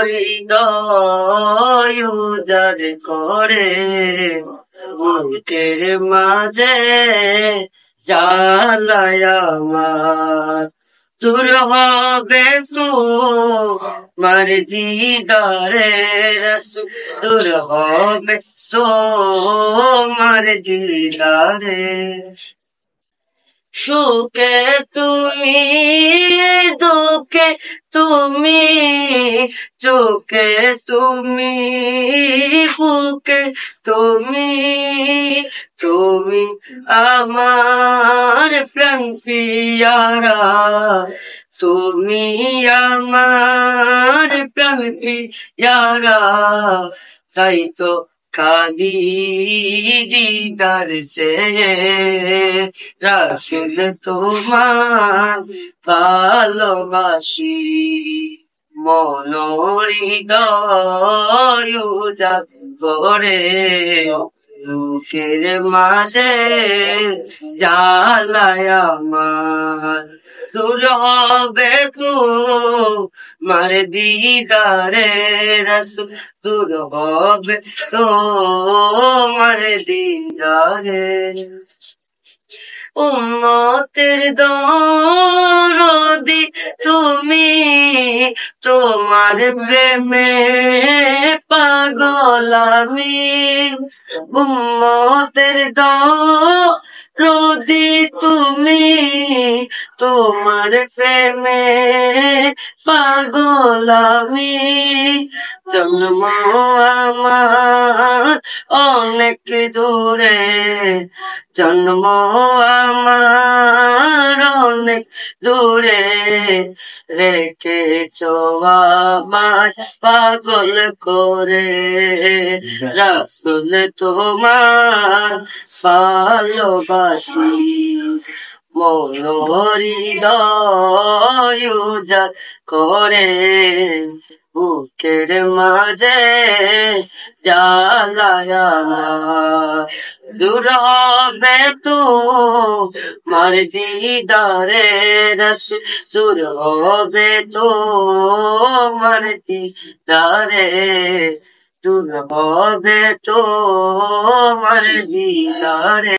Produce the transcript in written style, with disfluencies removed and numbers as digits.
হৃদয় উজাড় করে বুকের মাঝে জ্বালায় আমার দূর হবে তোমার দিদারে রাসূল দূর হবে তোমার দিদারে সুখে তুমি দুঃখে তুমি চোখে তুমি বুকে তুমি তুমি আমার প্রাণ পিয়ারা তুমি আমার প্রাণ পিয়ারা তাই তো কালি দিদার চেয়ে রাসূল তোমার ভালোবাসি মন হৃদয় উজাড় করে বুকের মাঝে জ্বালায় আমার দূর হবে তোমার দিদারে রাসূল দূর হবে তোমার দিদারে উম্মতের দরদি তুমি তোমার প্রেমে পাগল আমি উম্মতের দরদি তুমি তোমার প্রেমে পাগল আমি জন্ম আমার অনেক দূরে জন্ম আমার অনেক দূরে রেখেছ আমায় পাগল করে রাসূল তোমার ভালোবাসি মন হৃদয় উজাড় করে বুকের মাঝে জ্বালায় আমার দূর হবে তোমার দিদারে রাসূল দূর হবে তোমার দিদারে দূর হবে তোমার দিদারে